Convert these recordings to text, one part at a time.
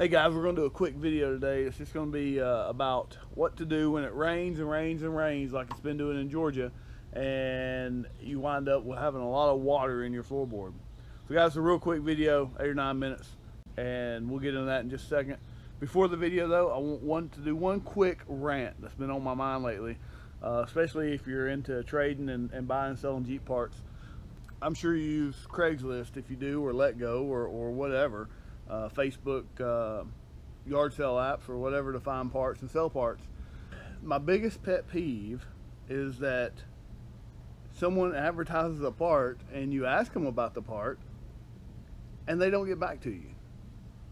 Hey guys, we're going to do a quick video today. It's just going to be about what to do when it rains and rains and rains like it's been doing in Georgia, and you wind up with having a lot of water in your floorboard. So guys, it's a real quick video, 8 or 9 minutes, and we'll get into that in just a second. Before the video though, I want to do one quick rant that's been on my mind lately, especially if you're into trading and buying and selling Jeep parts. I'm sure you use Craigslist if you do, or Let Go, or whatever. Facebook yard sale apps or whatever to find parts and sell parts. My biggest pet peeve is that someone advertises a part and you ask them about the part and they don't get back to you.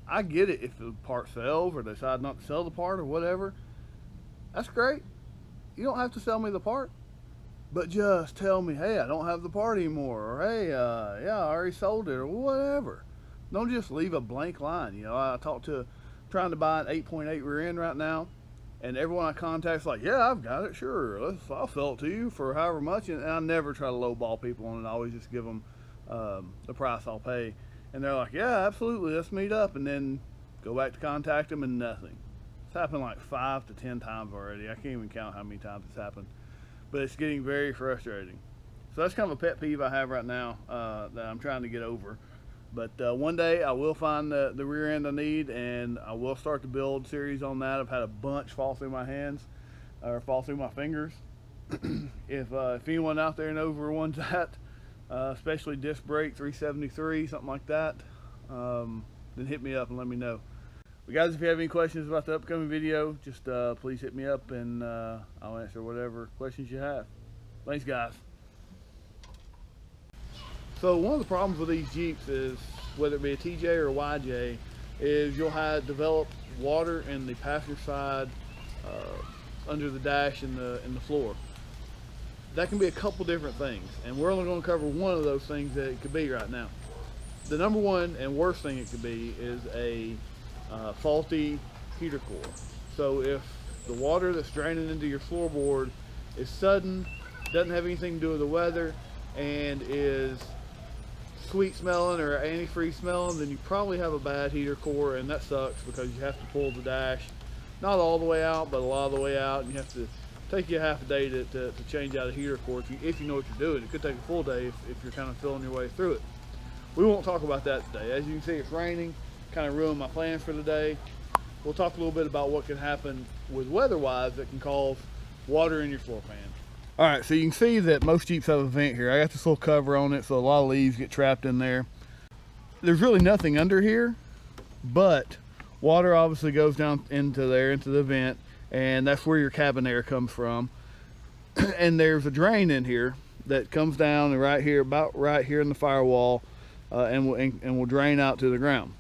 I get it if the part sells or they decide not to sell the part or whatever. That's great. You don't have to sell me the part, but just tell me, hey, I don't have the part anymore, or hey, yeah, I already sold it, or whatever. Don't just leave a blank line. You know, I talked to trying to buy an 8.8 rear end right now, and everyone I contact's like, yeah, I've got it, sure, I'll sell it to you for however much. And I never try to lowball people on it. I always just give them the price I'll pay, and they're like, yeah, absolutely, let's meet up, and then go back to contact them and nothing. It's happened like 5 to 10 times already. I can't even count how many times it's happened, but it's getting very frustrating. So that's kind of a pet peeve I have right now that I'm trying to get over. But one day I will find the rear end I need, and I will start the build series on that. I've had a bunch fall through my hands, or fall through my fingers. If anyone out there knows where one's at, especially disc brake 373, something like that, then hit me up and let me know. But guys, if you have any questions about the upcoming video, just please hit me up, and I'll answer whatever questions you have. Thanks guys. So one of the problems with these Jeeps is, whether it be a TJ or a YJ, is you'll have developed water in the passenger side, under the dash and the floor. That can be a couple different things, and we're only going to cover one of those things that it could be right now. The number one and worst thing it could be is a faulty heater core. So if the water that's draining into your floorboard is sudden, doesn't have anything to do with the weather, and is sweet smelling or antifreeze smelling, then you probably have a bad heater core, and that sucks because you have to pull the dash not all the way out, but a lot of the way out, and you have to take you half a day to change out a heater core if you know what you're doing. It could take a full day if you're kind of feeling your way through it. We won't talk about that today. As you can see, it's raining, kind of ruined my plans for today. We'll talk a little bit about what can happen with weather-wise that can cause water in your floor pan. All right, so you can see that most Jeeps have a vent here. I got this little cover on it, so a lot of leaves get trapped in there. There's really nothing under here, but water obviously goes down into there, into the vent, and that's where your cabin air comes from. And there's a drain in here that comes down and right here, about right here in the firewall, and will drain out to the ground.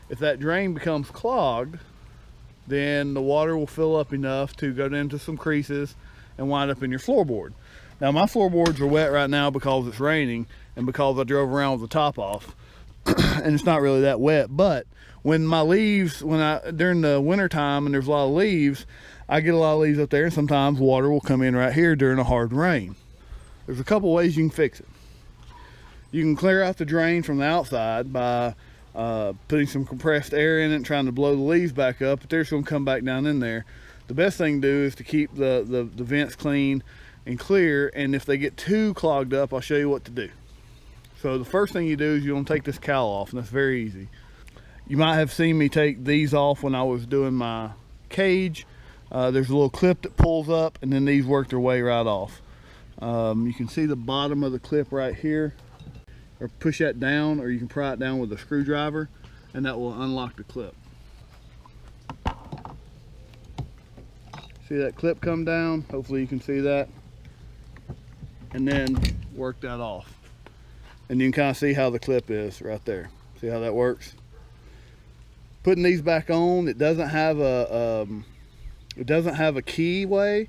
If that drain becomes clogged, then the water will fill up enough to go into some creases and wind up in your floorboard. Now my floorboards are wet right now because it's raining and because I drove around with the top off and it's not really that wet, but when my leaves, during the winter time and there's a lot of leaves, I get a lot of leaves up there, and sometimes water will come in right here during a hard rain. There's a couple ways you can fix it. You can clear out the drain from the outside by putting some compressed air in it and trying to blow the leaves back up, but they're just going to come back down in there. The best thing to do is to keep the vents clean and clear, and if they get too clogged up, I'll show you what to do. So the first thing you do is you're going to take this cowl off, and that's very easy. You might have seen me take these off when I was doing my cage. There's a little clip that pulls up, and then these work their way right off. You can see the bottom of the clip right here, or push that down, or you can pry it down with a screwdriver, and that will unlock the clip. See that clip come down? Hopefully you can see that. And then work that off. And you can kind of see how the clip is right there. See how that works? Putting these back on, it doesn't have a key way,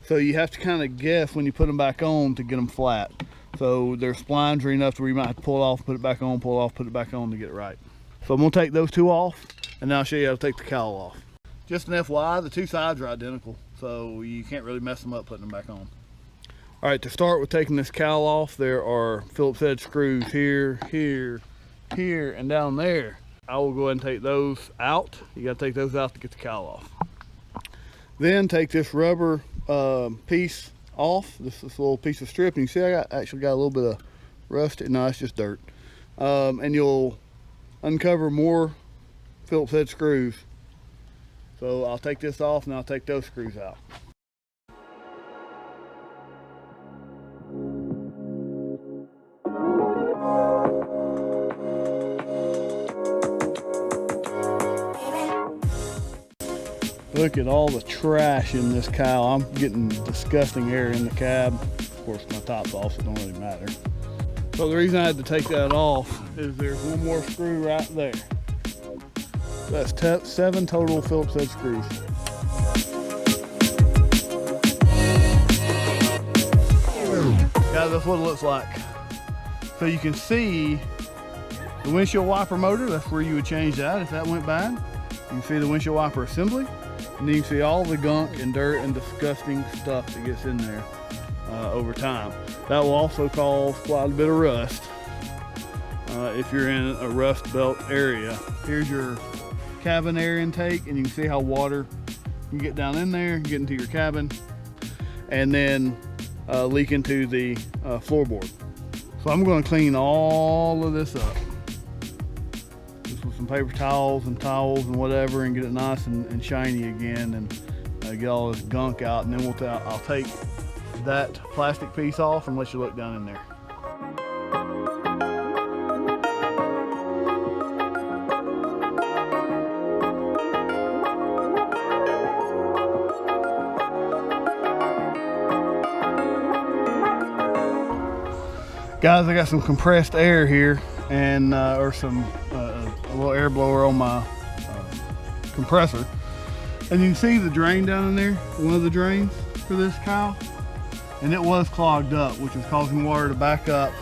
so you have to kind of guess when you put them back on to get them flat. So they're splingery enough to where you might have to pull it off, put it back on, pull it off, put it back on to get it right. So I'm gonna take those two off, and now I'll show you how to take the cowl off. Just an FYI, the two sides are identical, so you can't really mess them up putting them back on. All right, to start with taking this cowl off, there are Phillips head screws here, here, here, and down there. I will go ahead and take those out. You got to take those out to get the cowl off. Then take this rubber piece off, this little piece of strip, and you see I actually got a little bit of rust. No, it's just dirt. And you'll uncover more Phillips head screws. So I'll take this off and I'll take those screws out. Look at all the trash in this cowl. I'm getting disgusting air in the cab. Of course, my top's off, so it don't really matter. So the reason I had to take that off is there's one more screw right there. That's 7 total Phillips head screws. Guys, that's what it looks like. So you can see the windshield wiper motor. That's where you would change that if that went bad. You can see the windshield wiper assembly. And you can see all the gunk and dirt and disgusting stuff that gets in there over time. That will also cause quite a bit of rust if you're in a rust belt area. Here's your cabin air intake, and you can see how water can get down in there, get into your cabin, and then leak into the floorboard. So I'm going to clean all of this up. With some paper towels and whatever, and get it nice and shiny again, and get all this gunk out, and then I'll take that plastic piece off and let you look down in there. Guys, I got some compressed air here, and or some a little air blower on my compressor, and you can see the drain down in there, one of the drains for this cowl, and it was clogged up, which is causing water to back up.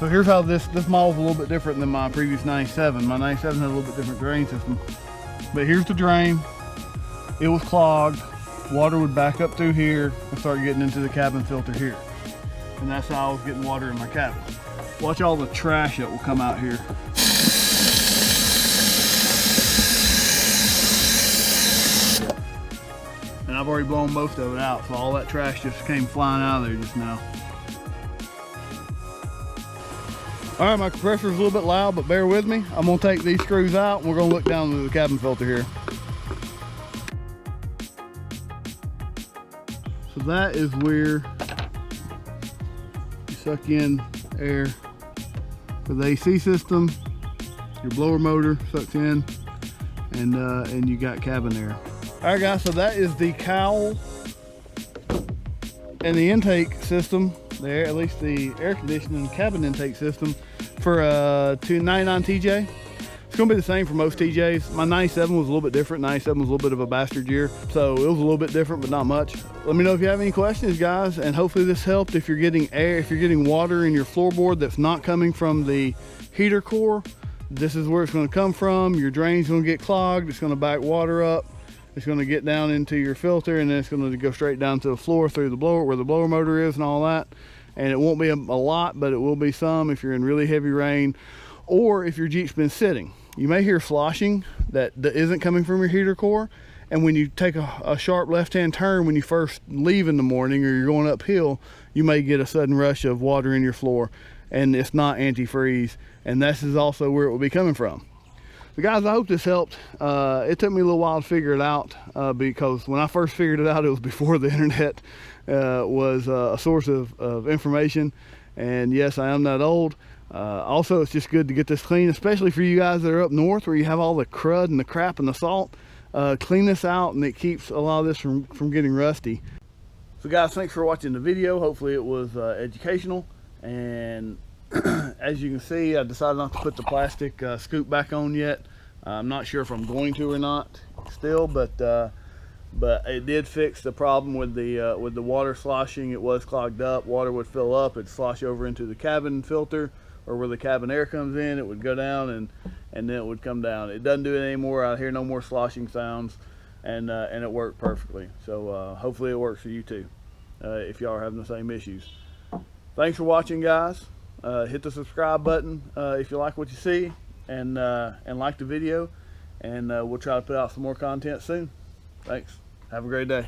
So here's how this model is a little bit different than my previous 97. My 97 had a little bit different drain system, but here's the drain. It was clogged. Water would back up through here and start getting into the cabin filter here, and that's how I was getting water in my cabin. Watch all the trash that will come out here. And I've already blown most of it out, so all that trash just came flying out of there just now. All right, my compressor's a little bit loud, but bear with me. I'm gonna take these screws out, and we're gonna look down into the cabin filter here. So that is where you suck in air for the AC system. Your blower motor sucks in, and you got cabin air. All right, guys, so that is the cowl and the intake system there, at least the air conditioning cabin intake system for a 299 TJ. It's gonna be the same for most TJs. My 97 was a little bit different. 97 was a little bit of a bastard year, so it was a little bit different, but not much. Let me know if you have any questions, guys, and hopefully this helped. If you're getting air, if you're getting water in your floorboard that's not coming from the heater core, this is where it's gonna come from. Your drain's gonna get clogged. It's gonna back water up. It's going to get down into your filter, and then it's going to go straight down to the floor through the blower, where the blower motor is and all that. And it won't be a lot, but it will be some if you're in really heavy rain, or if your Jeep's been sitting. You may hear sloshing that isn't coming from your heater core, and when you take a sharp left-hand turn when you first leave in the morning, or you're going uphill, you may get a sudden rush of water in your floor, and it's not antifreeze, and this is also where it will be coming from. So guys, I hope this helped. It took me a little while to figure it out because when I first figured it out, it was before the internet was a source of information. And yes, I am that old. Also, it's just good to get this clean, especially for you guys that are up north where you have all the crud and the crap and the salt. Clean this out, and it keeps a lot of this from getting rusty. So guys, thanks for watching the video. Hopefully it was educational. And as you can see, I decided not to put the plastic scoop back on yet. I'm not sure if I'm going to or not still, but it did fix the problem with the water sloshing. It was clogged up. Water would fill up, it'd slosh over into the cabin filter, or where the cabin air comes in. It would go down, and then it would come down. It doesn't do it anymore. I hear no more sloshing sounds, and it worked perfectly. So hopefully it works for you too, if y'all are having the same issues. Thanks for watching, guys. Hit the subscribe button if you like what you see, and like the video, and we'll try to put out some more content soon. Thanks. Have a great day.